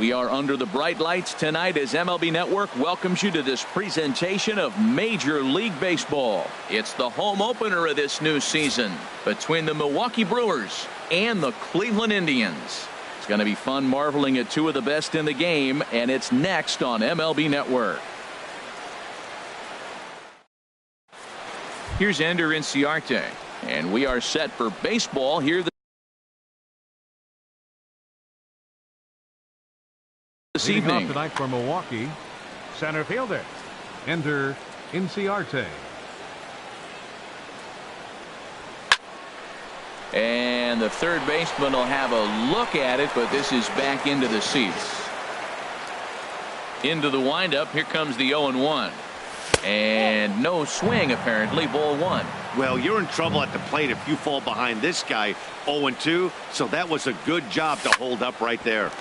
We are under the bright lights tonight as MLB Network welcomes you to this presentation of Major League Baseball. It's the home opener of this new season between the Milwaukee Brewers and the Cleveland Indians. It's going to be fun marveling at two of the best in the game, and it's next on MLB Network. Here's Ender Inciarte, and we are set for baseball here this evening. Off tonight for Milwaukee, center fielder Ender Inciarte. And the third baseman will have a look at it, but this is back into the seats. Into the windup. Here comes the 0-1. And no swing, apparently. Ball one. Well, you're in trouble at the plate if you fall behind this guy. 0-2. So that was a good job to hold up right there.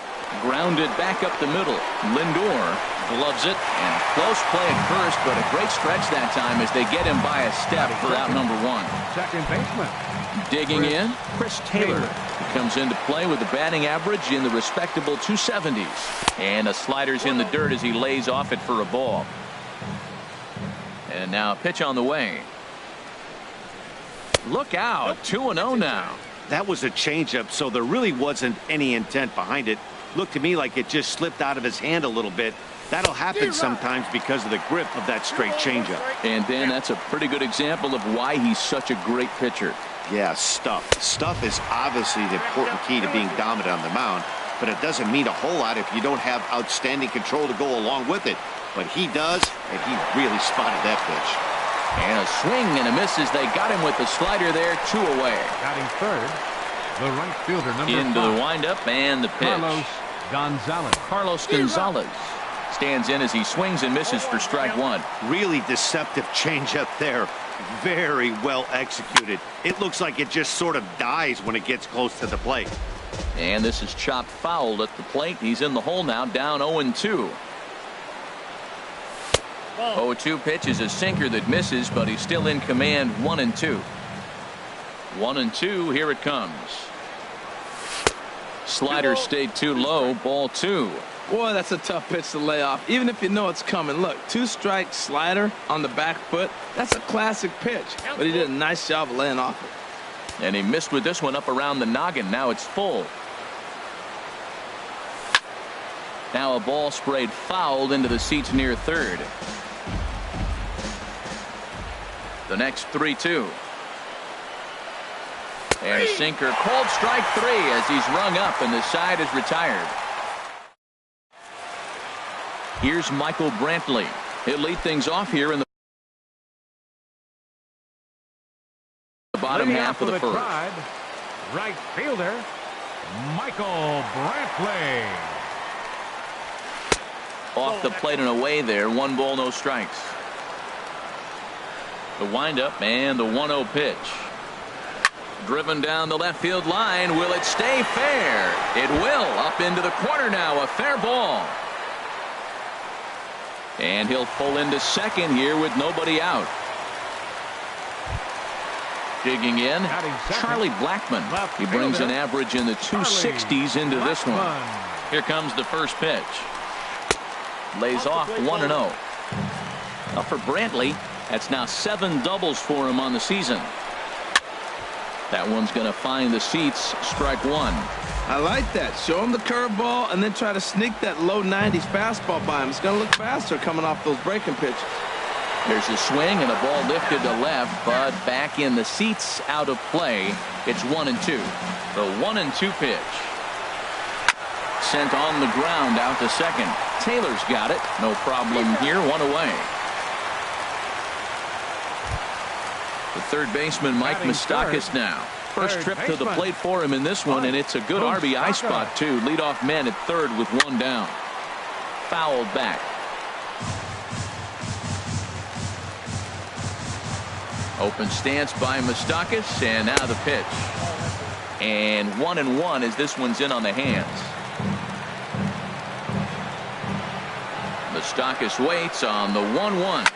Grounded back up the middle. Lindor gloves it, and close play at first, but a great stretch that time as they get him by a step for out number one. Second baseman. Digging in, Chris Taylor. He comes into play with a batting average in the respectable 270s. And a slider's in the dirt as he lays off it for a ball. And now a pitch on the way. Look out, 2-0 now. That was a changeup, so there really wasn't any intent behind it. Looked to me like it just slipped out of his hand a little bit. That'll happen sometimes because of the grip of that straight changeup. And Dan, that's a pretty good example of why he's such a great pitcher. Yeah, stuff. Stuff is obviously the important key to being dominant on the mound, but it doesn't mean a whole lot if you don't have outstanding control to go along with it. But he does, and he really spotted that pitch. And a swing and a miss as they got him with the slider there, 2 away. Batting third, the right fielder, number 5. Into the windup and the pitch. Carlos Gonzalez stands in as he swings and misses for strike one. Really deceptive changeup there. Very well executed. It looks like it just sort of dies when it gets close to the plate. And this is chopped foul at the plate. He's in the hole now, down 0-2. 0-2 pitch is a sinker that misses, but he's still in command. 1-2. 1-2. Here it comes. Slider stayed too low. Ball 2. Boy, that's a tough pitch to lay off, even if you know it's coming. Look, 2-strike slider on the back foot. That's a classic pitch, but he did a nice job of laying off it. And he missed with this one up around the noggin. Now it's full. Now a ball sprayed fouled into the seats near third. The next 3-2. And a sinker, called strike 3 as he's rung up and the side is retired. Here's Michael Brantley. He'll lead things off here in the bottom half of the first. Right fielder, Michael Brantley. Off the plate and away there. 1 ball, no strikes. The windup and the 1-0 pitch. Driven down the left field line. Will it stay fair? It will. Up into the corner now. A fair ball. And he'll pull into second here with nobody out. Digging in, Charlie Blackmon. He brings an average in the 260s into this one. Here comes the first pitch. Lays off 1-0. Now for Brantley, that's now 7 doubles for him on the season. That one's going to find the seats. Strike 1. I like that. Show him the curveball and then try to sneak that low 90s fastball by him. It's going to look faster coming off those breaking pitches. There's a swing and a ball lifted to left, but back in the seats, out of play. It's 1-2. The 1-2 pitch. Sent on the ground out to second. Taylor's got it. No problem here. 1 away. The third baseman, Mike Moustakas now. First trip to the plate for him in this one, and it's a good RBI spot, too. Leadoff man at third with 1 down. Fouled back. Open stance by Moustakas, and now the pitch. And 1-1 as this one's in on the hands. Moustakas waits on the 1-1.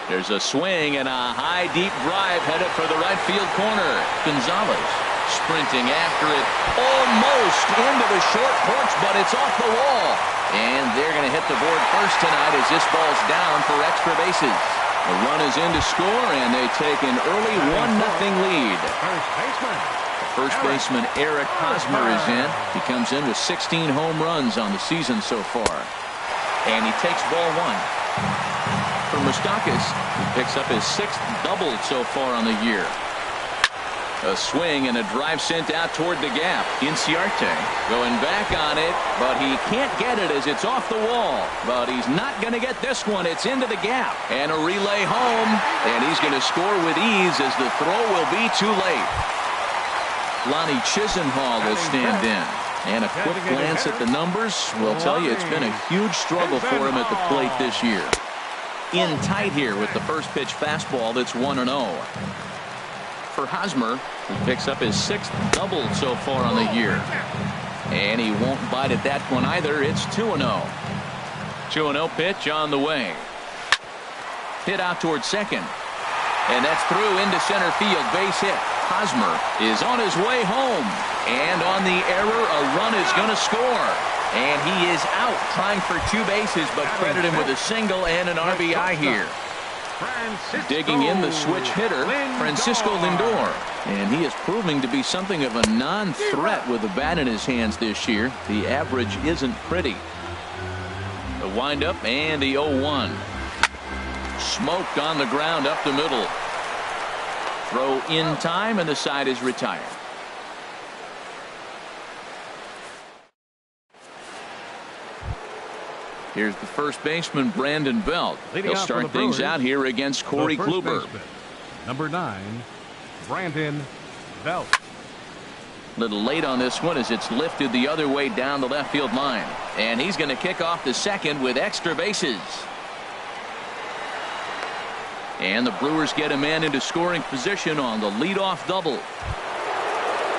There's a swing and a high deep drive headed for the right field corner. Gonzalez sprinting after it, almost into the short porch, but it's off the wall. And they're going to hit the board first tonight as this ball's down for extra bases. The run is in to score, and they take an early 1-0 lead. First baseman Eric Hosmer is in. He comes in with 16 home runs on the season so far. And he takes ball one. For Moustakas, he picks up his 6th double so far on the year. A swing and a drive sent out toward the gap. Inciarte going back on it, but he can't get it as it's off the wall. But he's not going to get this one. It's into the gap. And a relay home. And he's going to score with ease as the throw will be too late. Lonnie Chisenhall will stand in. And a quick glance at the numbers will tell you it's been a huge struggle for him at the plate this year. In tight here with the first pitch fastball that's 1-0. For Hosmer, he picks up his 6th double so far on the year. And he won't bite at that one either. It's 2-0. 2-0 pitch on the way. Hit out towards second. And that's through into center field. Base hit. Hosmer is on his way home. And on the error, a run is going to score. And he is out trying for 2 bases, but credit him with a single and an RBI here. Digging in the switch hitter, Francisco Lindor. And he is proving to be something of a non-threat with the bat in his hands this year. The average isn't pretty. The windup and the 0-1. Smoked on the ground up the middle. Throw in time, and the side is retired. Here's the first baseman, Brandon Belt. He'll start things out here against Corey Kluber. Number 9, Brandon Belt. Little late on this one as it's lifted the other way down the left field line. And he's going to kick off the second with extra bases. And the Brewers get a man into scoring position on the leadoff double.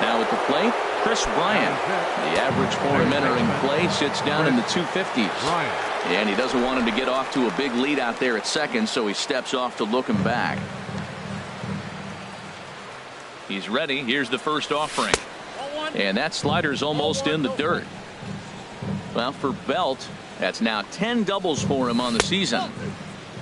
Now at the plate, Chris Bryant. The average for him entering play sits down in the 250s. And he doesn't want him to get off to a big lead out there at second, so he steps off to look him back. He's ready. Here's the first offering. And that slider's almost in the dirt. Well, for Belt, that's now 10 doubles for him on the season.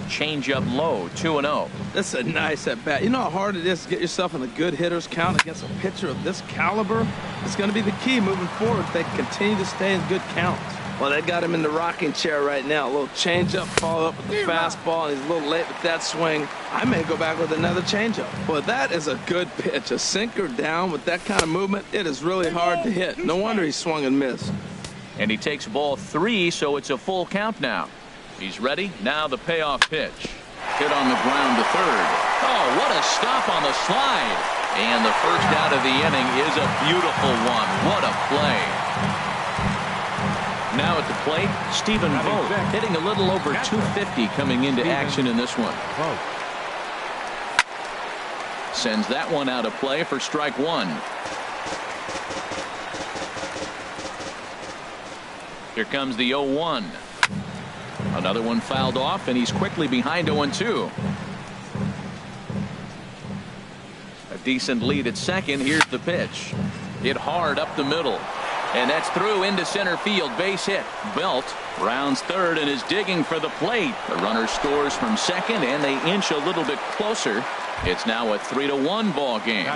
Change up low, 2-0. That's a nice at bat. You know how hard it is to get yourself in a good hitter's count against a pitcher of this caliber? It's going to be the key moving forward if they continue to stay in good counts. Well, they got him in the rocking chair right now. A little changeup, follow up with the fastball, and he's a little late with that swing. I may go back with another changeup. Well, that is a good pitch. A sinker down with that kind of movement, it is really hard to hit. No wonder he swung and missed. And he takes ball 3, so it's a full count now. He's ready. Now the payoff pitch. Hit on the ground to third. Oh, what a stop on the slide. And the first out of the inning is a beautiful one. What a play. Now at the plate, Stephen Vogt hitting a little over 250 coming into action in this one. Sends that one out of play for strike one. Here comes the 0-1. Another one fouled off, and he's quickly behind 0-2. A decent lead at second. Here's the pitch. Hit hard up the middle. And that's through into center field. Base hit. Belt rounds third and is digging for the plate. The runner scores from second, and they inch a little bit closer. It's now a 3-1 ball game.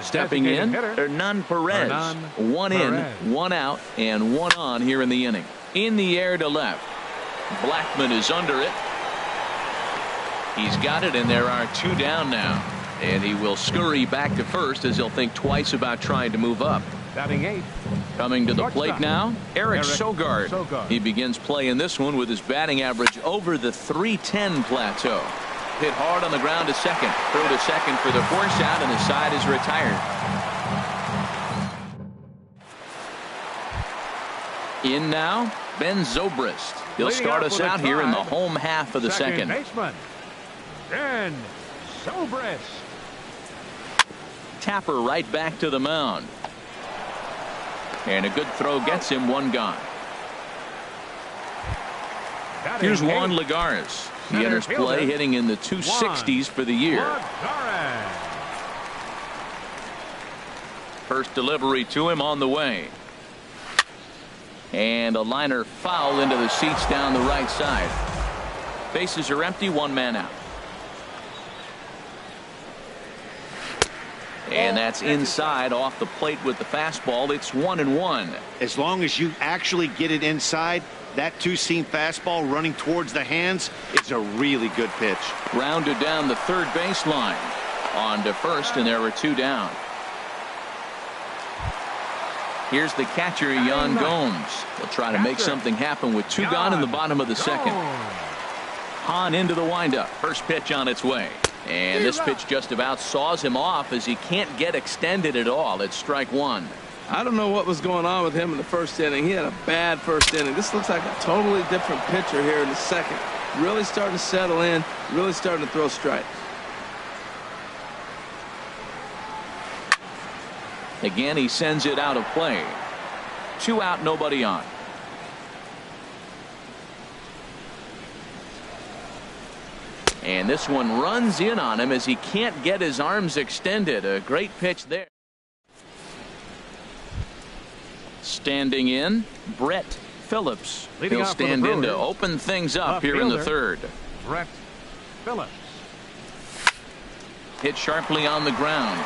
Stepping in, Hernan Perez. One in, one out, and one on here in the inning. In the air to left. Blackman is under it. He's got it, and there are 2 down now. And he will scurry back to first as he'll think twice about trying to move up. Batting 8. Coming to the plate now, Eric Sogard. He begins playing this one with his batting average over the .310 plateau. Hit hard on the ground to second. Throw to second for the force out, and the side is retired. In now, Ben Zobrist. He'll start us out here in the home half of the second. Baseman, Ben Zobrist. Tapper right back to the mound. And a good throw gets him one gone. Here's Juan Lagares. He enters play hitting in the 260s for the year. First delivery to him on the way. And a liner foul into the seats down the right side. Bases are empty, one man out. And that's inside off the plate with the fastball. It's 1-1. As long as you actually get it inside, that two-seam fastball running towards the hands is a really good pitch. Rounded down the third baseline. On to first, and there were two down. Here's the catcher, Yan Gomes. They'll try to make something happen with two gone in the bottom of the second. Hahn into the windup. First pitch on its way. And this pitch just about saws him off as he can't get extended at all. It's strike one. I don't know what was going on with him in the first inning. He had a bad first inning. This looks like a totally different pitcher here in the second. Really starting to settle in, really starting to throw strikes. Again, he sends it out of play. 2 out, nobody on. And this one runs in on him as he can't get his arms extended. A great pitch there. Standing in, Brett Phillips. He'll stand in to open things up here in the third. Brett Phillips. Hit sharply on the ground.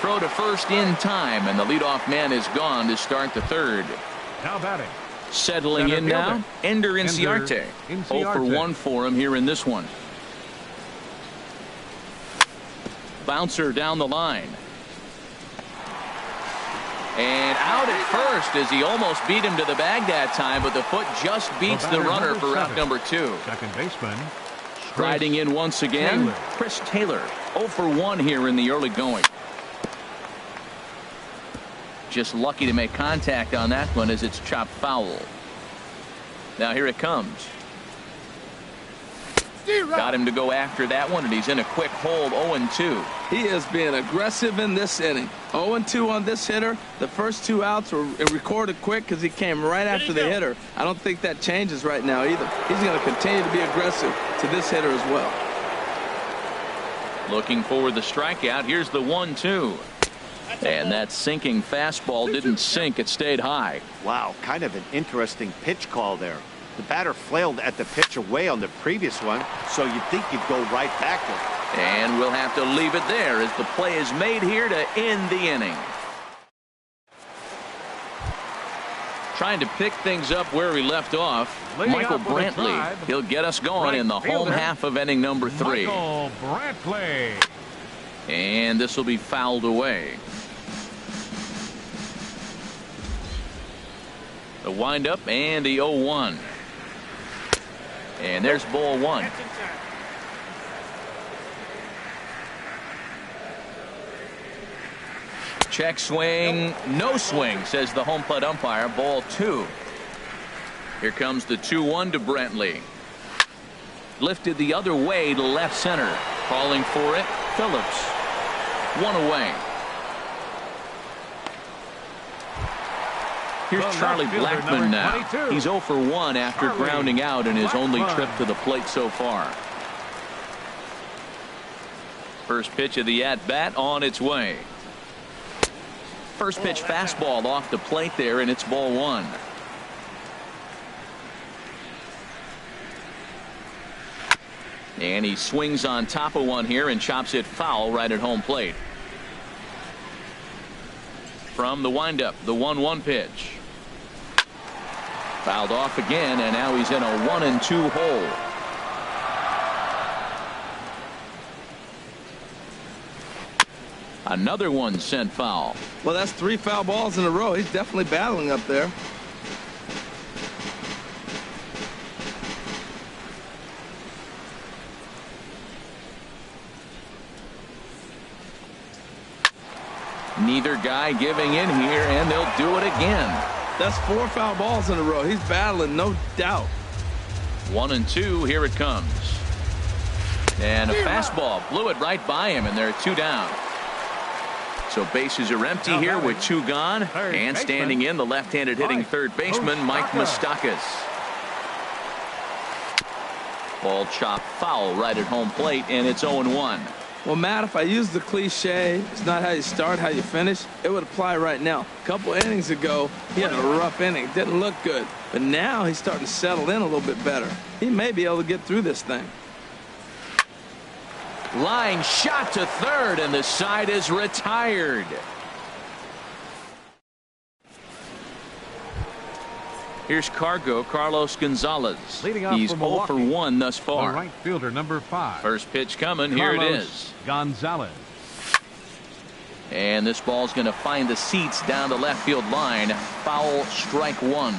Throw to first in time, and the leadoff man is gone to start the third. Now batting. Settling in now, Ender Inciarte. 0 for 1 for him here in this one. Bouncer down the line. And out at first as he almost beat him to the bag that time, but the foot just beats the runner for out number 2. Second baseman. Riding in once again, Chris Taylor. 0 for 1 here in the early going. Just lucky to make contact on that one as it's chopped foul. Now here it comes. Got him to go after that one, and he's in a quick hold. 0-2. He is being aggressive in this inning. 0-2 on this hitter. The first 2 outs were recorded quick because he came right after the hitter. I don't think that changes right now either. He's going to continue to be aggressive to this hitter as well. Looking for the strikeout. Here's the 1-2. And that sinking fastball didn't sink. It stayed high. Wow, kind of an interesting pitch call there. The batter flailed at the pitch away on the previous one, so you'd think you'd go right back to it. And we'll have to leave it there as the play is made here to end the inning. Trying to pick things up where we left off. Michael Brantley. He'll get us going in the home half of inning number 3. Michael Brantley. And this will be fouled away. The windup and the 0-1. And there's ball 1. Check swing, no swing, says the home plate umpire. Ball 2. Here comes the 2-1 to Brantley. Lifted the other way to left center. Calling for it, Phillips. 1 away. Here's Charlie Blackmon now. He's 0 for 1 after grounding out in his only trip to the plate so far. First pitch of the at-bat on its way. First pitch fastball off the plate there, and it's ball 1. And he swings on top of one here and chops it foul right at home plate. From the windup, the 1-1 pitch. Fouled off again, and now he's in a 1-2 hole. Another one sent foul. Well, that's 3 foul balls in a row. He's definitely battling up there. Neither guy giving in here, and they'll do it again. That's 4 foul balls in a row. He's battling, no doubt. 1-2, here it comes. And a fastball blew it right by him, and there are 2 down. So bases are empty here with 2 gone. And standing in, the left-handed hitting third baseman, Mike Moustakas. Ball chopped foul right at home plate, and it's 0-1. Well, Matt, if I use the cliche, it's not how you start, how you finish, it would apply right now. A couple innings ago, he had a rough inning. Didn't look good. But now he's starting to settle in a little bit better. He may be able to get through this thing. Line shot to third, and the side is retired. Here's Carlos Gonzalez. Leading off He's for 0 for 1 thus far. The right fielder, number 5. First pitch coming. Here it is. Gonzalez. And this ball's going to find the seats down the left field line. Foul, strike 1.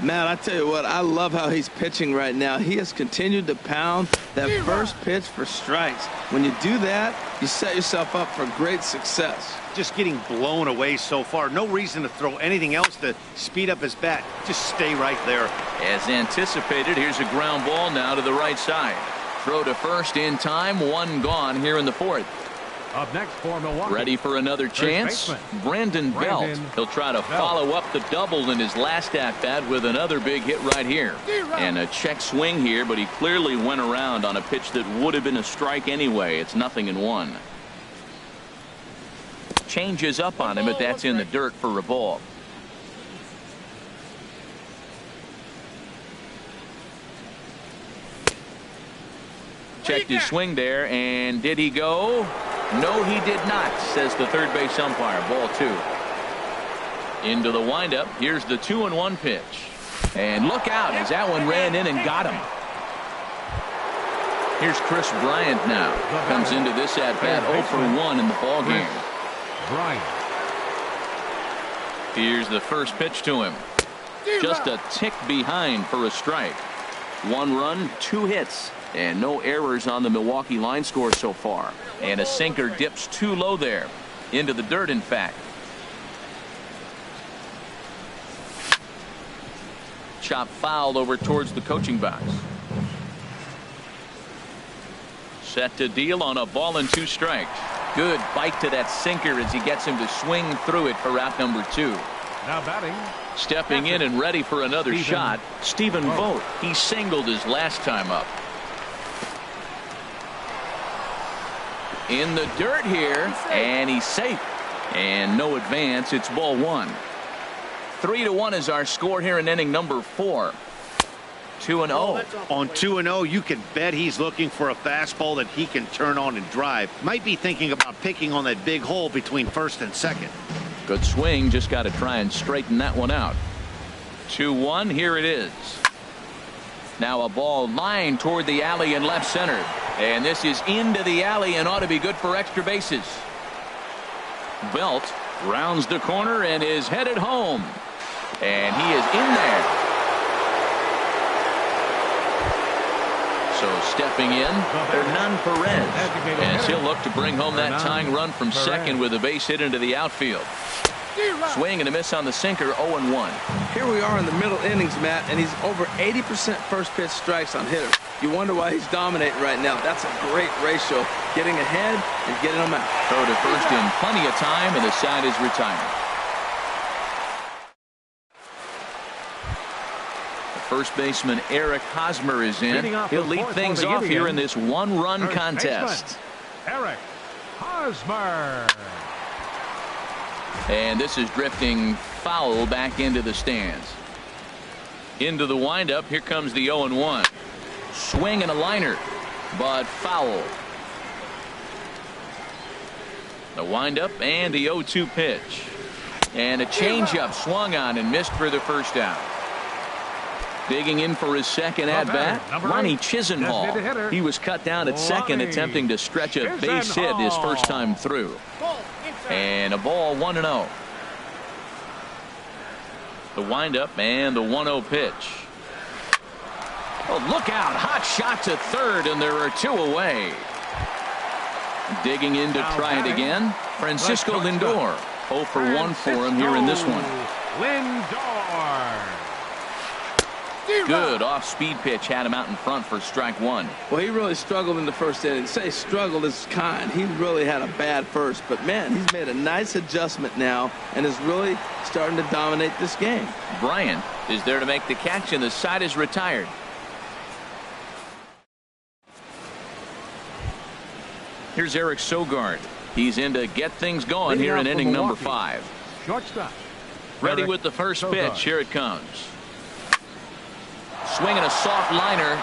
Matt, I tell you what, I love how he's pitching right now. He has continued to pound that first pitch for strikes. When you do that, you set yourself up for great success. Just getting blown away so far. No reason to throw anything else to speed up his bat. Just stay right there. As anticipated, here's a ground ball now to the right side. Throw to first in time. 1 gone here in the 4th. Up next for Milwaukee. Ready for another chance? Brandon Belt. He'll try to follow up the double in his last at-bat with another big hit right here. And a check swing here, but he clearly went around on a pitch that would have been a strike anyway. It's 0-1. Changes up on him, but that's in the dirt for a ball. Checked his swing there, and did he go? No, he did not, says the third base umpire. Ball 2. Into the windup. Here's the 2-1 pitch. And look out as that one ran in and got him. Here's Chris Bryant now. Comes into this at-bat 0 for 1 in the ball game. Bryant. Here's the first pitch to him. Just a tick behind for a strike. 1 run, 2 hits. And no errors on the Milwaukee line score so far. And a sinker dips too low there. Into the dirt, in fact. Chop foul over towards the coaching box. Set to deal on a ball and 2 strikes. Good bite to that sinker as he gets him to swing through it for out number 2. Now batting. Stepping in and ready for another shot, Stephen Vogt. He singled his last time up. In the dirt here, and he's safe. And no advance. It's ball 1. 3-1 is our score here in inning number 4. 2-0. On 2-0, you can bet he's looking for a fastball that he can turn on and drive. Might be thinking about picking on that big hole between first and second. Good swing. Just got to try and straighten that one out. 2-1. Here it is. Now a ball lined toward the alley in left center. And this is into the alley and ought to be good for extra bases. Belt rounds the corner and is headed home. And he is in there. So stepping in, Hernan Perez. As he'll look to bring home that tying run from second with a base hit into the outfield. Swing and a miss on the sinker. 0-1. Here we are in the middle innings, Matt, and he's over 80% first pitch strikes on hitters. You wonder why he's dominating right now. That's a great ratio. Getting ahead and getting them out. Throw to first in plenty of time, and the side is retired. First baseman Eric Hosmer is in. He'll lead things off here in this 1-run contest. Eric Hosmer. And this is drifting foul back into the stands. Into the windup. Here comes the 0-1. Swing and a liner, but foul. The windup and the 0-2 pitch. And a changeup swung on and missed for the first out. Digging in for his second at-bat, Ronnie Chisenhall. He was cut down at second, attempting to stretch a base hit his first time through. And a ball, 1-0. The windup and the 1-0 pitch. Oh, look out. Hot shot to third, and there are 2 away. Digging in to try it again, Francisco Lindor. 0 for 1 for him here in this one. Lindor. Good off-speed pitch had him out in front for strike 1. Well, he really struggled in the first inning. Say struggled is kind. He really had a bad first. But, man, he's made a nice adjustment now and is really starting to dominate this game. Bryant is there to make the catch, and the side is retired. Here's Eric Sogard. He's in to get things going here in inning number 5. Shortstop. Ready with the first pitch. Here it comes. Swinging a soft liner.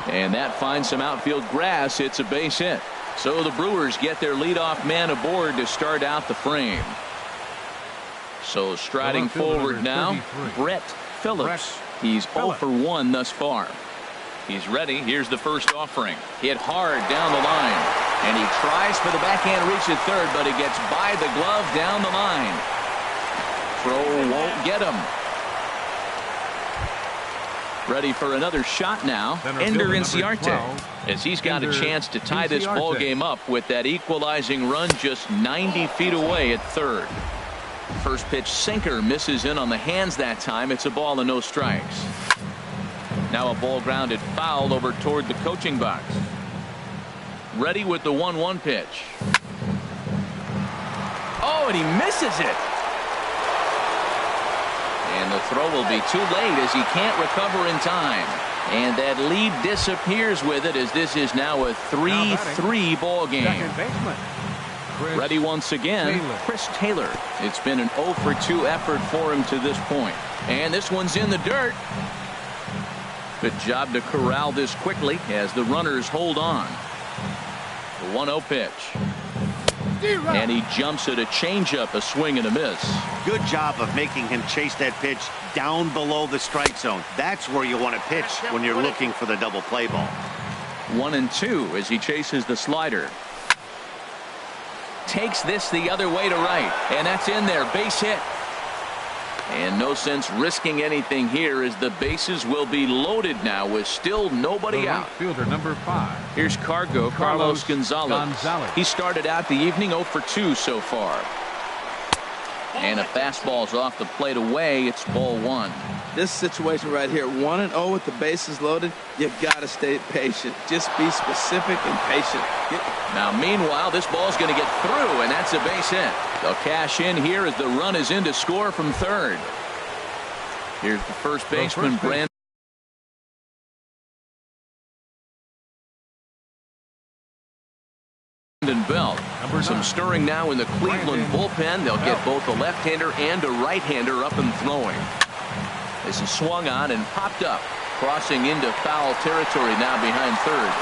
And that finds some outfield grass. It's a base hit. So the Brewers get their leadoff man aboard to start out the frame. So striding forward now, Brett Phillips. He's 0 for 1 thus far. He's ready. Here's the first offering. Hit hard down the line. And he tries for the backhand reach at third, but he gets by the glove down the line. Throw won't get him. Ready for another shot now. Ender Inciarte, as he's got a chance to tie this ball game up with that equalizing run just 90 feet away at third. First pitch sinker misses in on the hands that time. It's a ball and no strikes. Now a ball grounded foul over toward the coaching box. Ready with the 1-1 pitch. Oh, and he misses it. And the throw will be too late as he can't recover in time. And that lead disappears with it as this is now a 3-3 ball game. Ready once again, Chris Taylor. It's been an 0 for 2 effort for him to this point. And this one's in the dirt. Good job to corral this quickly as the runners hold on. The 1-0 pitch. And he jumps at a changeup, a swing and a miss. Good job of making him chase that pitch down below the strike zone. That's where you want to pitch when you're looking for the double play ball. 1-2 as he chases the slider. Takes this the other way to right, and that's in there. Base hit. And no sense risking anything here as the bases will be loaded now with still nobody out. Fielder number 5. Here's Carlos Gonzalez. He started out the evening 0 for 2 so far. And a fastball's off the plate away. It's ball 1. This situation right here, 1-0 with the bases loaded, you gotta stay patient. Just be specific and patient. Now meanwhile, this ball's going to get through, and that's a base hit. They'll cash in here as the run is in to score from third. Here's the first baseman, Brandon Belt. Some stirring now in the Cleveland bullpen. They'll get both a left-hander and a right-hander up and throwing. This is swung on and popped up, crossing into foul territory now behind third.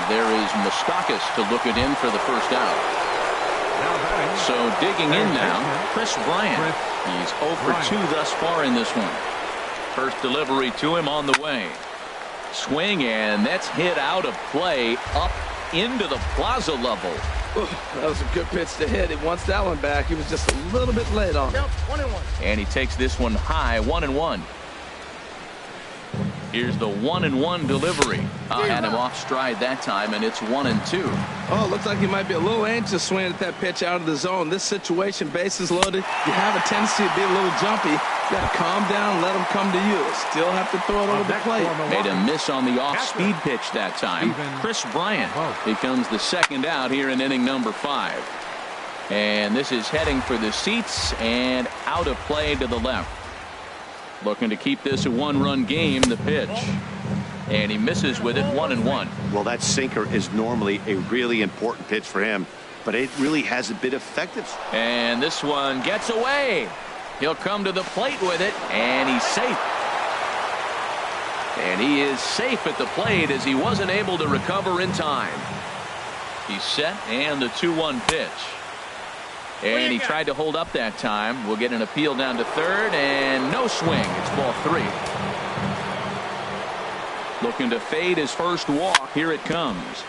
There is Moustakas to look it in for the first out. So digging in now, Chris Bryant. He's 0 for 2 thus far in this one. First delivery to him on the way. Swing, and that's hit out of play up into the plaza level. Ooh, that was a good pitch to hit. He wants that one back. He was just a little bit late on it. And he takes this one high, 1-1. Here's the 1-1 delivery. Had him off stride that time, and it's 1-2. Oh, looks like he might be a little anxious swinging at that pitch out of the zone. This situation, bases loaded, you have a tendency to be a little jumpy. You got to calm down, let him come to you. Still have to throw it over the plate. Made a miss on the off-speed pitch that time. Chris Bryant becomes the second out here in inning number 5. And this is heading for the seats and out of play to the left. Looking to keep this a 1-run game. The pitch, and he misses with it. 1-1. Well, that sinker is normally a really important pitch for him, but it really hasn't been effective. And this one gets away. He'll come to the plate with it, and he's safe. And he is safe at the plate as he wasn't able to recover in time. He's set, and the 2-1 pitch. And he tried to hold up that time. We'll get an appeal down to third, and no swing. It's ball 3. Looking to fade his first walk. Here it comes.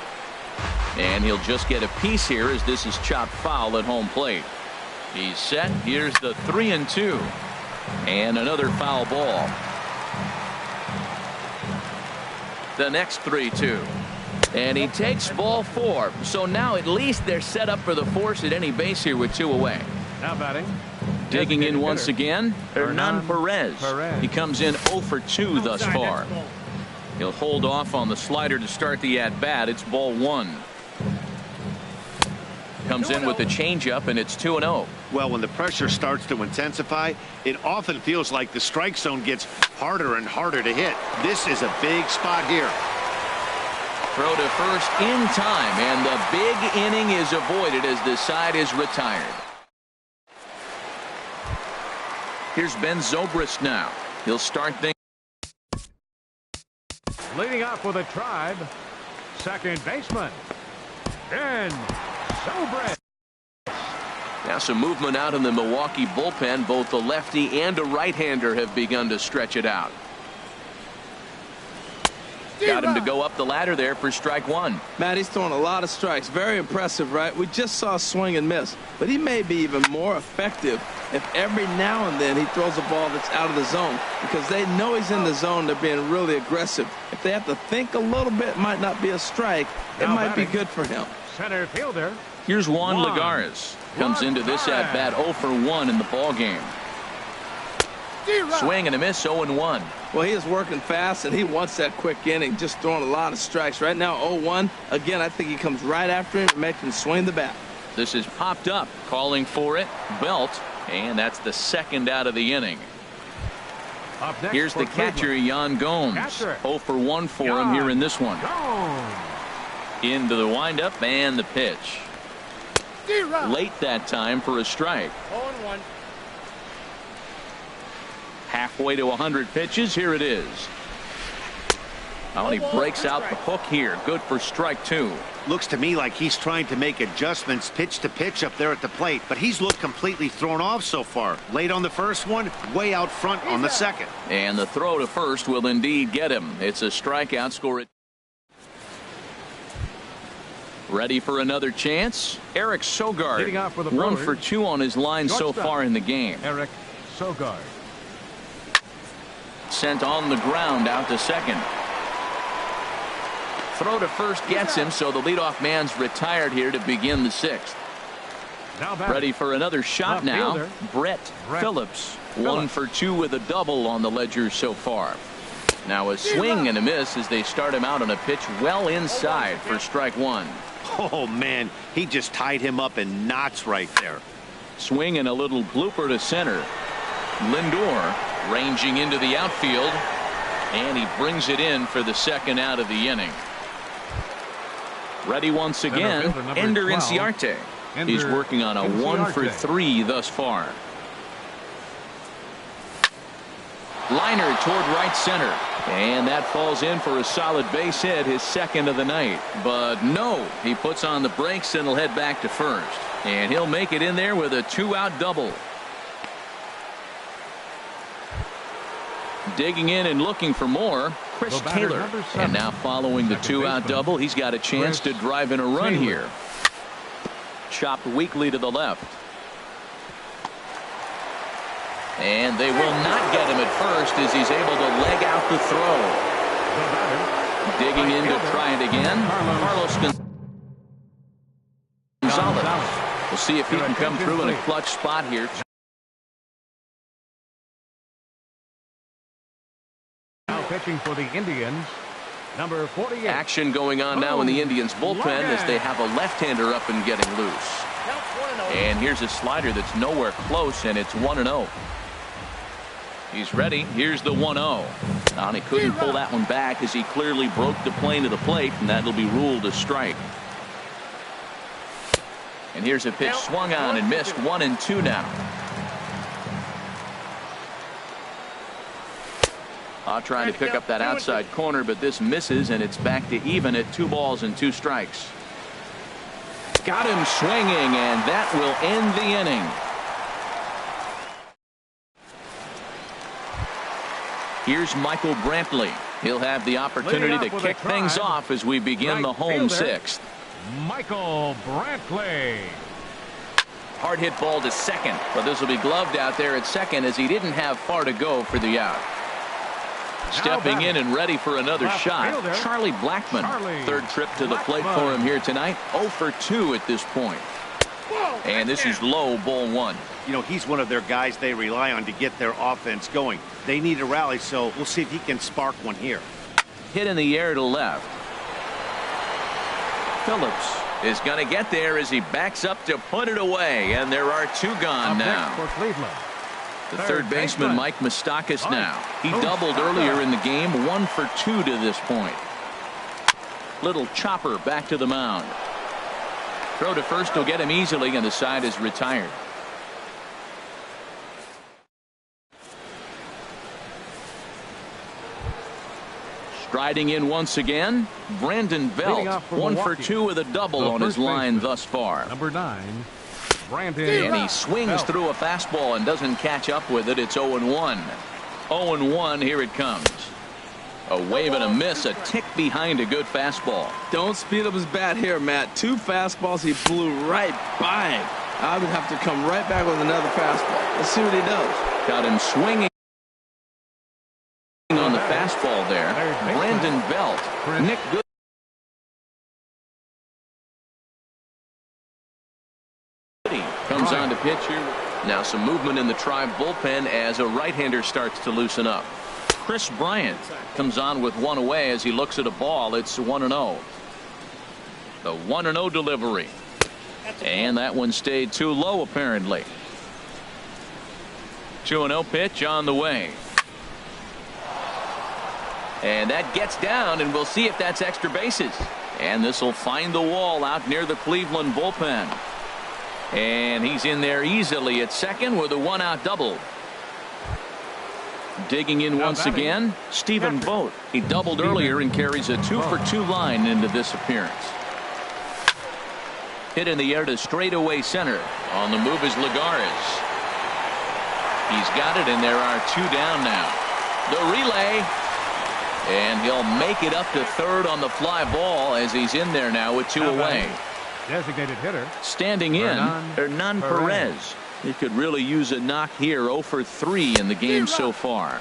And he'll just get a piece here as this is chopped foul at home plate. He's set. Here's the 3-2. And another foul ball. The next 3-2. And he takes ball 4. So now at least they're set up for the force at any base here with 2 away. Now batting. Digging in once again, Hernan Perez. He comes in 0 for 2 thus far. He'll hold off on the slider to start the at-bat. It's ball 1. Comes in with the changeup, and it's 2-0. Well, when the pressure starts to intensify, it often feels like the strike zone gets harder and harder to hit. This is a big spot here. throw to first in time, and the big inning is avoided as the side is retired. Here's Ben Zobrist now. He'll start things. Leading off with a Tribe, second baseman, Ben Zobrist. Now some movement out in the Milwaukee bullpen. Both the lefty and a right-hander have begun to stretch it out. Got him to go up the ladder there for strike one. Matt, he's throwing a lot of strikes. Very impressive, right? We just saw a swing and miss, but he may be even more effective if every now and then he throws a ball that's out of the zone, because they know he's in the zone. They're being really aggressive. If they have to think a little bit, it might not be a strike. It might be good for him. Center fielder. Here's Juan Lagares. Comes into this at-bat 0 for 1 in the ball game. Swing and a miss, 0-1. Well, he is working fast, and he wants that quick inning, just throwing a lot of strikes. Right now, 0-1. Again, I think he comes right after him and makes him swing the bat. This is popped up, calling for it, Belt, and that's the second out of the inning. Here's the catcher, Yan Gomes. 0 for 1 for him here in this one. Into the windup and the pitch. Late that time for a strike. 0-1. Halfway to 100 pitches. Here it is. Oh, he breaks out the hook here. Good for strike two. Looks to me like he's trying to make adjustments pitch to pitch up there at the plate, but he's looked completely thrown off so far. Late on the first one, way out front on the second. And the throw to first will indeed get him. It's a strikeout. Score it. Ready for another chance? Eric Sogard. 1 for 2 on his line so far in the game. Eric Sogard. Sent on the ground out to second. Throw to first gets him, so the leadoff man's retired here to begin the sixth. Ready for another shot now. Brett Phillips. 1 for 2 with a double on the ledger so far. Now a swing and a miss as they start him out on a pitch well inside for strike one. Oh, man, he just tied him up in knots right there. Swing and a little blooper to center. Lindor ranging into the outfield, and he brings it in for the second out of the inning. Ready once again, Ender Inciarte. He's working on a 1 for 3 thus far. Liner toward right center, and that falls in for a solid base hit, his second of the night. But no, he puts on the brakes and will head back to first, and he'll make it in there with a 2-out double. Digging in and looking for more, Chris Taylor. And now following the 2-out double, he's got a chance to drive in a run here. Chopped weakly to the left. And they will not get him at first as he's able to leg out the throw. Digging in to try it again. Carlos Gonzalez. We'll see if he can come through in a clutch spot here. Now pitching for the Indians, number 48. Action going on now in the Indians bullpen as they have a left-hander up and getting loose. And here's a slider that's nowhere close, and it's 1-0. He's ready. Here's the 1-0. And he couldn't pull that one back as he clearly broke the plane to the plate, and that'll be ruled a strike. And here's a pitch swung on and missed. 1-2 now. Trying to pick up that outside corner, but this misses, and it's back to even at 2 balls and 2 strikes. Got him swinging, and that will end the inning. Here's Michael Brantley. He'll have the opportunity to kick things off as we begin the home sixth. Michael Brantley. Hard hit ball to second, but this will be gloved out there at second as he didn't have far to go for the out. Stepping in and ready for another shot, Charlie Blackmon. Third trip to the plate for him here tonight. 0 for 2 at this point. And this is low, ball 1. You know, he's one of their guys they rely on to get their offense going. They need a rally, so we'll see if he can spark one here. Hit in the air to left. Phillips is going to get there as he backs up to put it away, and there are 2 gone now. The third baseman, Mike Moustakas now. He doubled earlier in the game, 1 for 2 to this point. Little chopper back to the mound. Throw to first will get him easily, and the side is retired. Striding in once again, Brandon Belt, 1 for 2 with a double on his line thus far. Number 9, Brandon. And he swings through a fastball and doesn't catch up with it. It's 0-1. 0-1, here it comes. A wave and a miss, a tick behind a good fastball. Don't speed up his bat here, Matt. 2 fastballs, he blew right by him. I would have to come right back with another fastball. Let's see what he does. Got him swinging on the fastball there. Brandon Belt. Nick Good. Comes on to pitch here. Now some movement in the Tribe bullpen as a right-hander starts to loosen up. Chris Bryant comes on with one away as he looks at a ball. It's 1-0. The 1-0 delivery. And that one stayed too low apparently. 2-0 pitch on the way. And that gets down, and we'll see if that's extra bases. And this will find the wall out near the Cleveland bullpen. And he's in there easily at second with a 1-out double. Digging in once again, Stephen Vogt. He doubled earlier and carries a 2-for-2 line into this appearance. Hit in the air to straightaway center. On the move is Lagares. He's got it, and there are 2 down now. The relay. And he'll make it up to third on the fly ball as he's in there now with 2 away. Designated hitter. Standing in, Hernan Perez. He could really use a knock here. 0 for 3 in the game so far.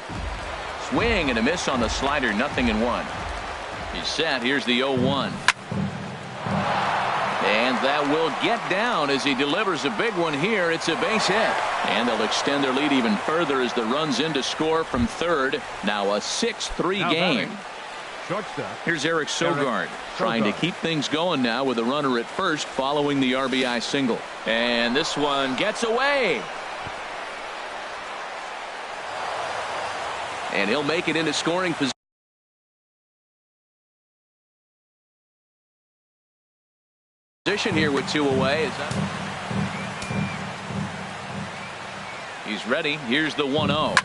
Swing and a miss on the slider. 0-1. He's set. Here's the 0-1. And that will get down as he delivers a big one here. It's a base hit. And they'll extend their lead even further as the runs in to score from third. Now a 6-3 game. Here's Eric Sogard trying to keep things going now with a runner at first following the RBI single. And this one gets away. And he'll make it into scoring position here with 2 away. He's ready. Here's the 1-0.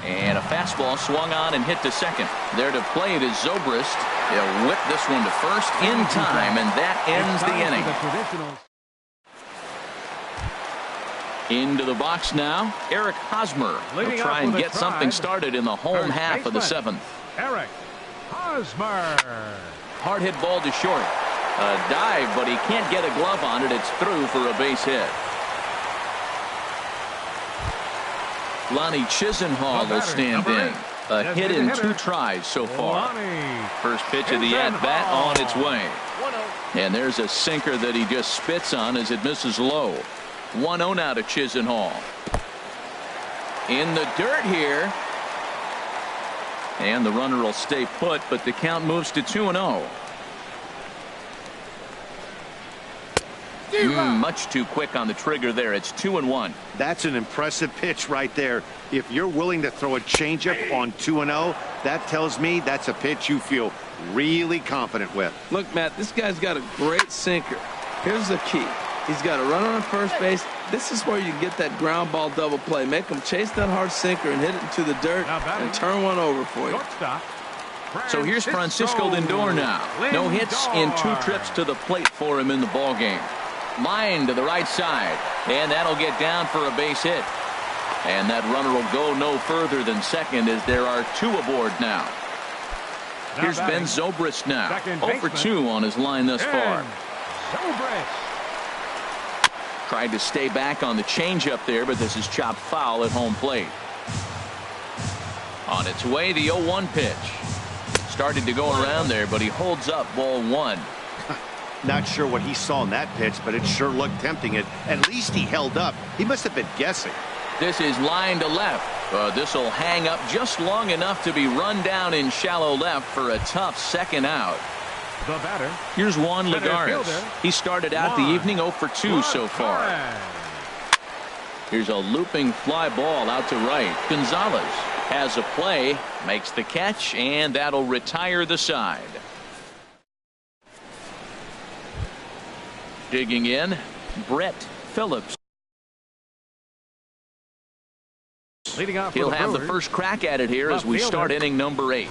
And a fastball swung on and hit to second. There to play it is Zobrist. He'll whip this one to first in time, and that ends the inning. Into the box now, Eric Hosmer. He'll try and get something started in the home half of the 7th. Eric Hosmer. Hard hit ball to short. A dive, but he can't get a glove on it. It's through for a base hit. Lonnie Chisenhall will stand in. A hit in 2 tries so far. First pitch of the at-bat on its way. And there's a sinker that he just spits on as it misses low. 1-0 now to Chisenhall. In the dirt here. And the runner will stay put, but the count moves to 2-0. Much too quick on the trigger there. It's 2-1. That's an impressive pitch right there. If you're willing to throw a changeup on 2-0, that tells me that's a pitch you feel really confident with. Look, Matt, this guy's got a great sinker. Here's the key. He's got a runner on first base. This is where you get that ground ball double play. Make him chase that hard sinker and hit it into the dirt and turn one over for you. So here's Francisco Lindor now. No hits in 2 trips to the plate for him in the ballgame. Line to the right side, and that'll get down for a base hit. And that runner will go no further than second as there are 2 aboard now. Here's Ben Zobrist now. 0 for 2 on his line thus far. Tried to stay back on the changeup there, but this is chopped foul at home plate. On its way, the 0-1 pitch. Started to go around there, but he holds up ball 1. Not sure what he saw in that pitch, but it sure looked tempting. At least he held up. He must have been guessing. This is line to left. This will hang up just long enough to be run down in shallow left for a tough second out. The batter. Here's Juan Lagares. He started out the evening 0 for 2 so far. Here's a looping fly ball out to right. Gonzalez has a play, makes the catch, and that'll retire the side. Digging in, Brett Phillips. Leading off He'll have the Brewers, first crack at it here as we fielder, start inning number 8.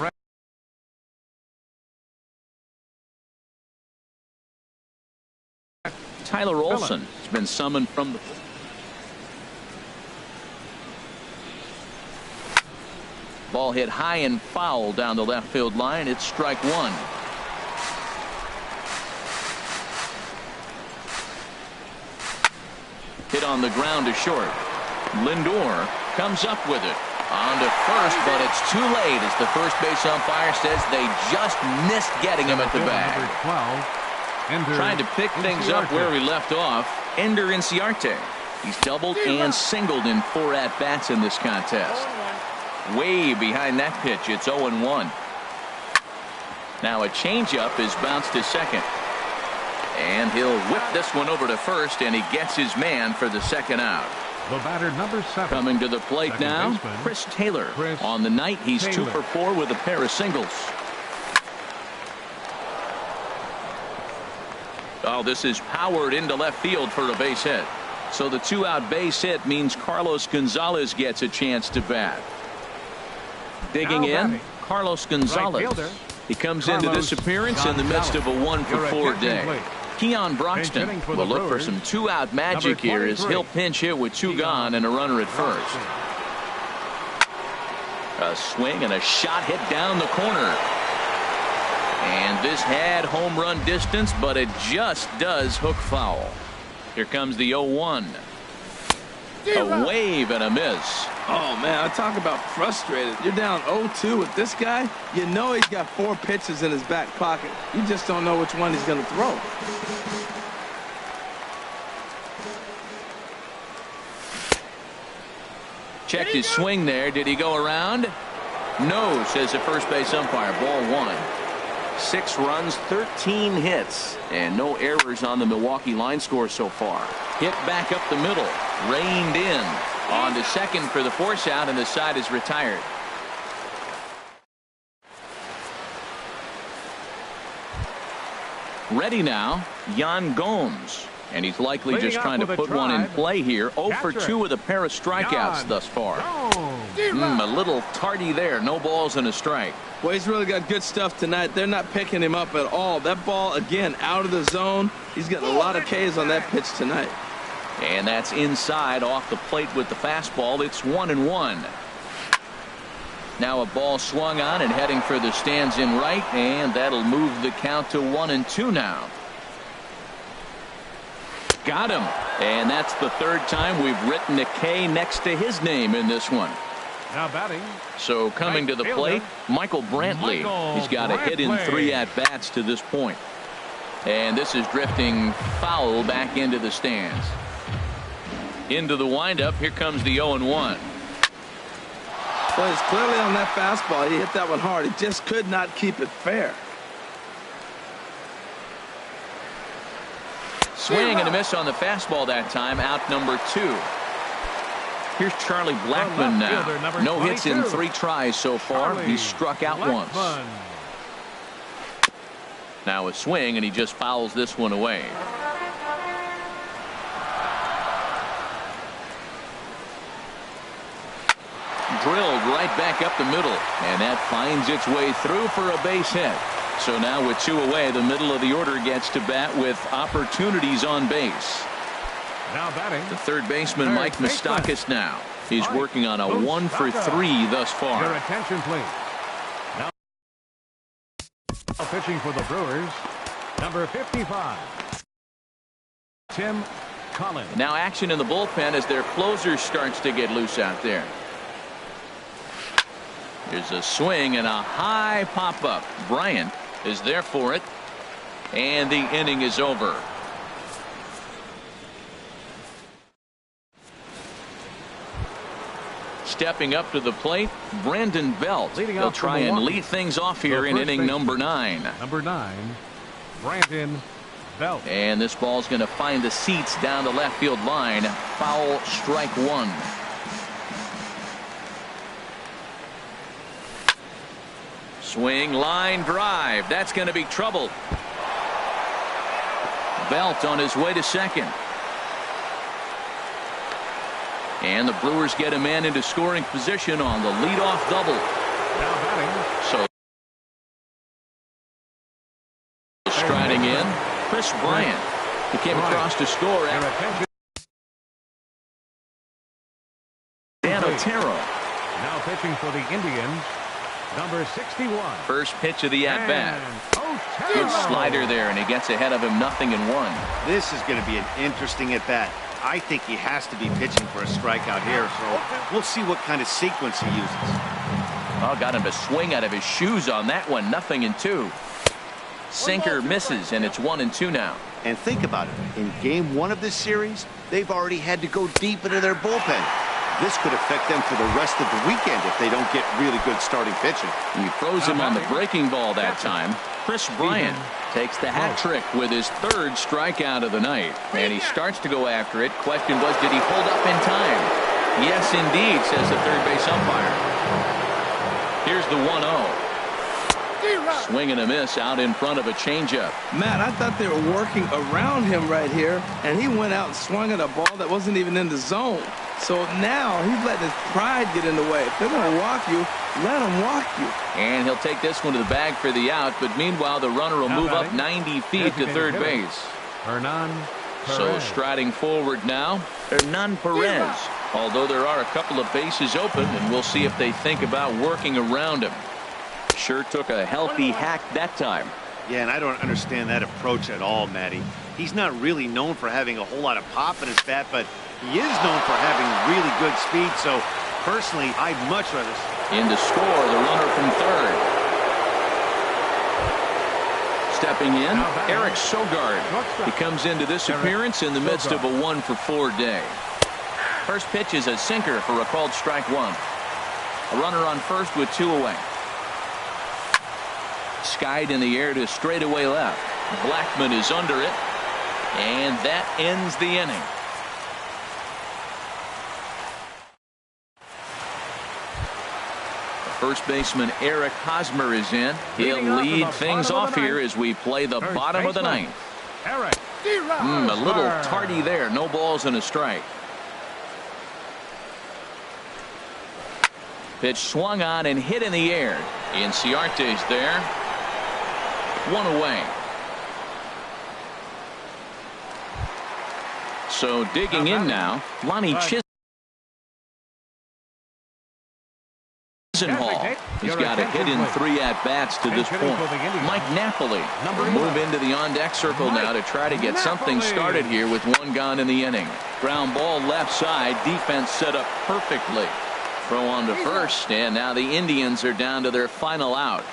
Tyler Olson has been summoned from the ball, hit high and foul down the left field line. It's strike 1. Hit on the ground to short. Lindor comes up with it on to first, but it's too late as the first base umpire says they just missed getting him at the bag. Trying to pick things up where we left off. Ender Inciarte. He's doubled and singled in 4 at-bats in this contest. Way behind that pitch. It's 0-1. Now a changeup is bounced to second. And he'll whip this one over to first, and he gets his man for the second out. The batter, number 7. Coming to the plate Second now, baseman, Chris Taylor. Chris On the night, he's Taylor. 2 for 4 with a pair of singles. Oh, this is powered into left field for a base hit. So the 2-out base hit means Carlos Gonzalez gets a chance to bat. Digging Now in, batting, Carlos Gonzalez. right fielder, He comes Carlos into this appearance in the midst of a 1 for 4 day. Keon Broxton will look for some 2-out magic here as he'll pinch hit with 2 gone and a runner at first. A swing and a shot hit down the corner. And this had home run distance, but it just does hook foul. Here comes the 0-1. A wave and a miss. Oh, man, I talk about frustrated. You're down 0-2 with this guy. You know he's got 4 pitches in his back pocket. You just don't know which one he's going to throw. Checked his swing there. Did he go around? No, says the first base umpire. Ball 1. 6 runs, 13 hits, and no errors on the Milwaukee line score so far. Hit back up the middle. Reined in. On to second for the force out, and the side is retired. Ready now, Yan Gomes. And he's likely just trying to put one in play here. 0 for 2 with a pair of strikeouts thus far. A little tardy there. No balls and a strike. Well, he's really got good stuff tonight. They're not picking him up at all. That ball, again, out of the zone. He's getting a lot of Ks on that pitch tonight. And that's inside off the plate with the fastball. It's 1-1. Now a ball swung on and heading for the stands in right, and that'll move the count to 1-2 now. Got him. And that's the 3rd time we've written a K next to his name in this one. Now batting. So coming to the plate, Michael Brantley. He's got a hit in 3 at-bats to this point. And this is drifting foul back into the stands. Into the windup. Here comes the 0-1. Well, it's clearly on that fastball. He hit that one hard. He just could not keep it fair. Swing and a miss on the fastball that time. Out number 2. Here's Charlie Blackmon now. No hits in 3 tries so far. He's struck out once. Now a swing, and he just fouls this one away. Drilled right back up the middle, and that finds its way through for a base hit. So now with 2 away, the middle of the order gets to bat with opportunities on base. Now batting. The 3rd baseman, Mike Moustakas, now. He's working on a 1 for 3 thus far. Your attention, please. Now pitching for the Brewers, number 55, Tim Collins. Now action in the bullpen as their closer starts to get loose out there. There's a swing and a high pop-up. Bryant is there for it, and the inning is over. Stepping up to the plate, Brandon Belt. He'll try and lead things off here in inning number 9. Number 9, Brandon Belt. And this ball's going to find the seats down the left field line. Foul, strike 1. Swing, line drive. That's going to be trouble. belt on his way to second. And the Brewers get a man into scoring position on the leadoff double. Now batting. So striding in, Chris Bryant. He came across to score And at attention. Dan Otero. Now pitching for the Indians, number 61. First pitch of the at-bat. And Good Otero. slider there, and he gets ahead of him 0-1. This is going to be an interesting at-bat. I think he has to be pitching for a strikeout here, so we'll see what kind of sequence he uses. Oh, got him to swing out of his shoes on that one. 0-2. Sinker misses, and it's 1-2 now. And think about it. In game 1 of this series, they've already had to go deep into their bullpen. This could affect them for the rest of the weekend if they don't get really good starting pitching. He throws him on the breaking ball that time. Chris Bryant takes the hat trick with his 3rd strikeout of the night. And he starts to go after it. Question was, did he hold up in time? Yes, indeed, says the third base umpire. Here's the 1-0. Swing and a miss out in front of a changeup. Matt, I thought they were working around him right here, and he went out and swung at a ball that wasn't even in the zone. So now he's letting his pride get in the way. If they're going to walk you, let them walk you. And he'll take this one to the bag for the out, but meanwhile the runner will move up 90 feet to third base. Hernan Perez. So striding forward now, Hernan Perez. Although there are a couple of bases open, and we'll see if they think about working around him. Sure took a healthy hack that time. Yeah, and I don't understand that approach at all, Matty. He's not really known for having a whole lot of pop in his bat, but he is known for having really good speed. So, personally, I'd much rather... In to score, the runner from third. Stepping in, Eric Sogard. He comes into this appearance in the midst of a 1-for-4 day. First pitch is a sinker for a called strike 1. A runner on first with 2 away. Skied in the air to straightaway left. Blackmon is under it, and that ends the inning. First baseman Eric Hosmer is in. He'll lead things off here as we play the bottom of the 9th. Eric. A little tardy there. No balls and a strike. Pitch swung on and hit in the air. Inciarte's there. 1 away. So digging in now, Lonnie Chisenhall. He's got a hit in 3 at-bats to this point. Mike Napoli will move into the on-deck circle now to try to get something started here with 1 gone in the inning. Ground ball left side. Defense set up perfectly. Throw on to first, and now the Indians are down to their final out.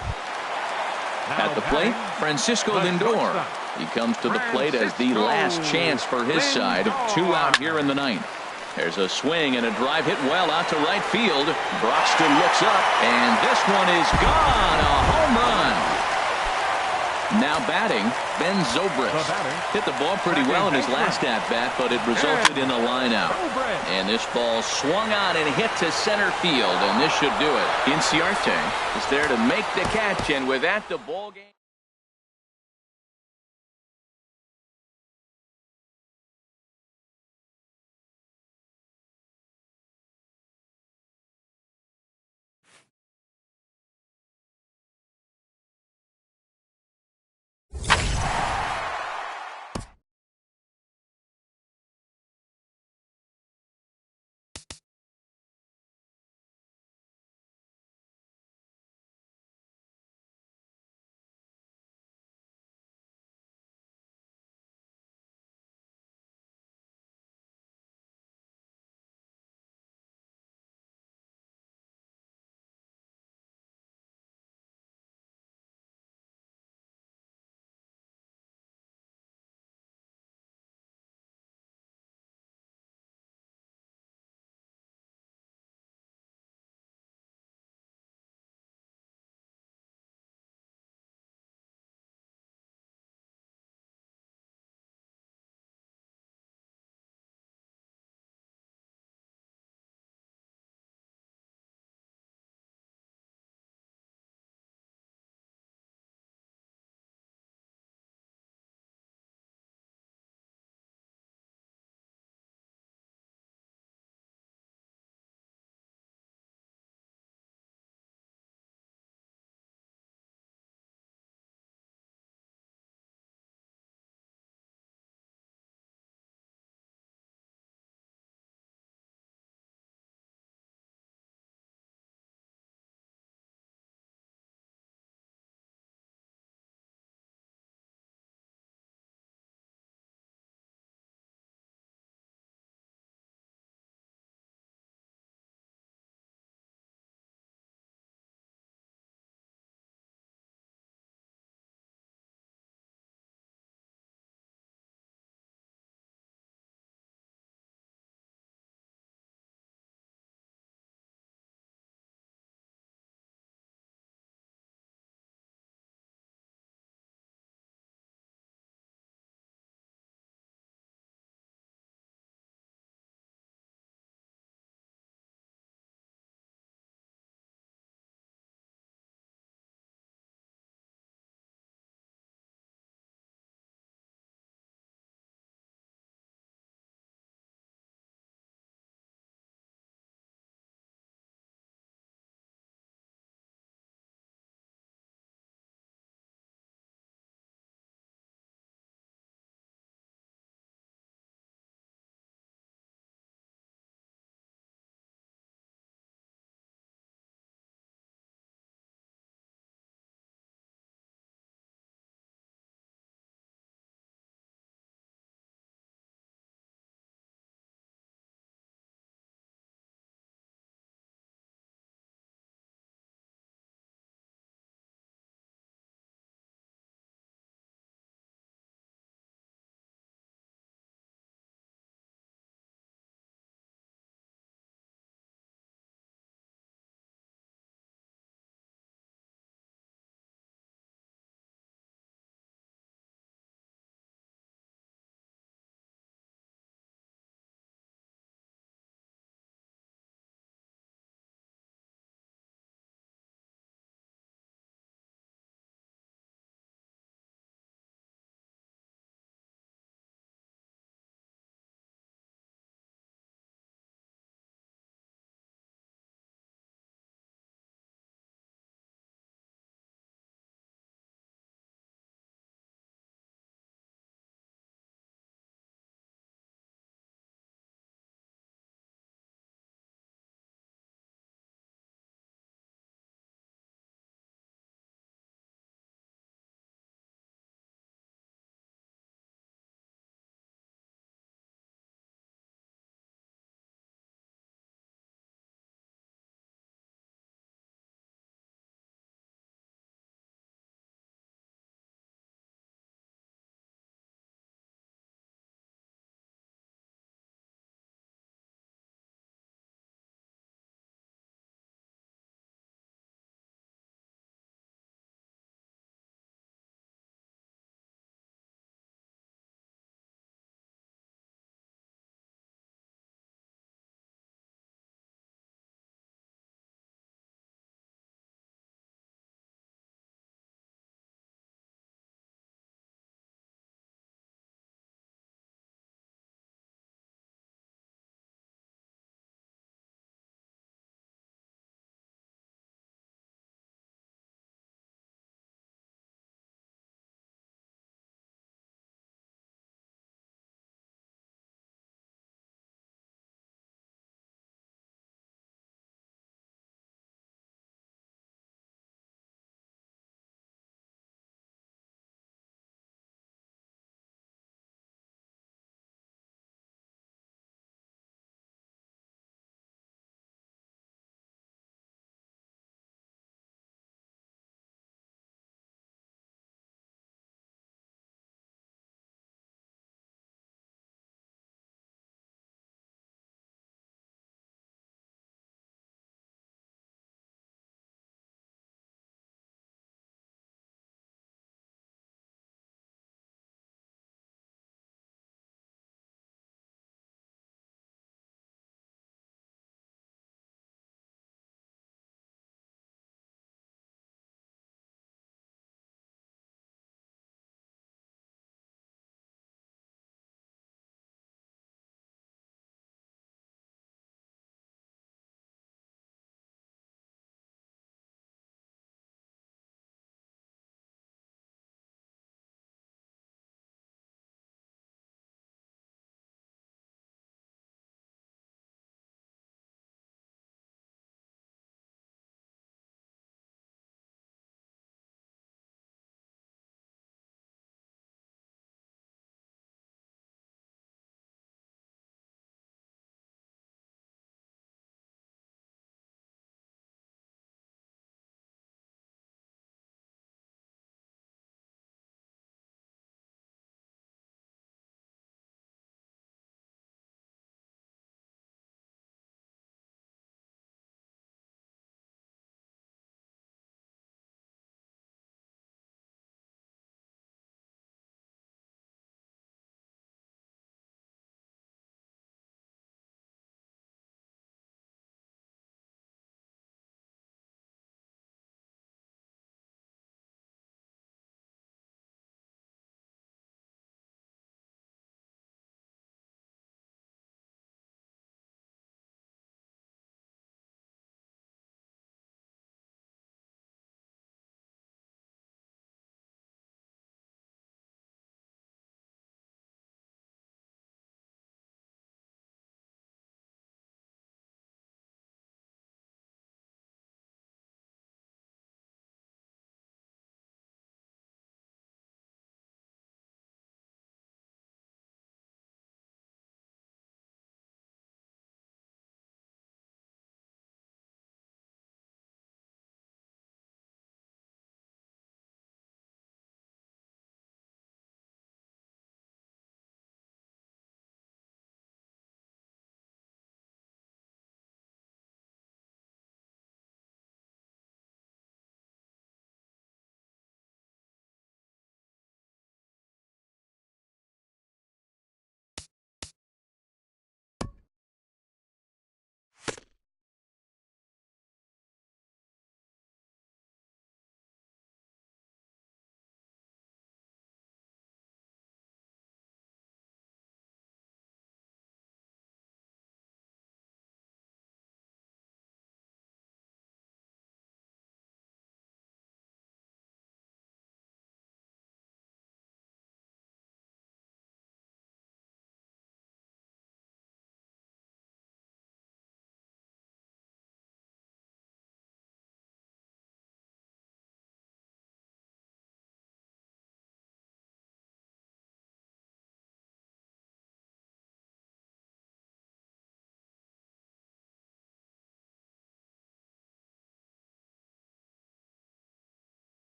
At the plate, Francisco Lindor. He comes to the plate as the last chance for his side of 2 out here in the 9th. There's a swing and a drive hit well out to right field. Broxton looks up, and this one is gone. A home run. Now batting, Ben Zobrist. Hit the ball pretty well in his last at-bat, but it resulted in a line-out. And this ball swung on and hit to center field, and this should do it. Inciarte is there to make the catch, and with that, the ball game...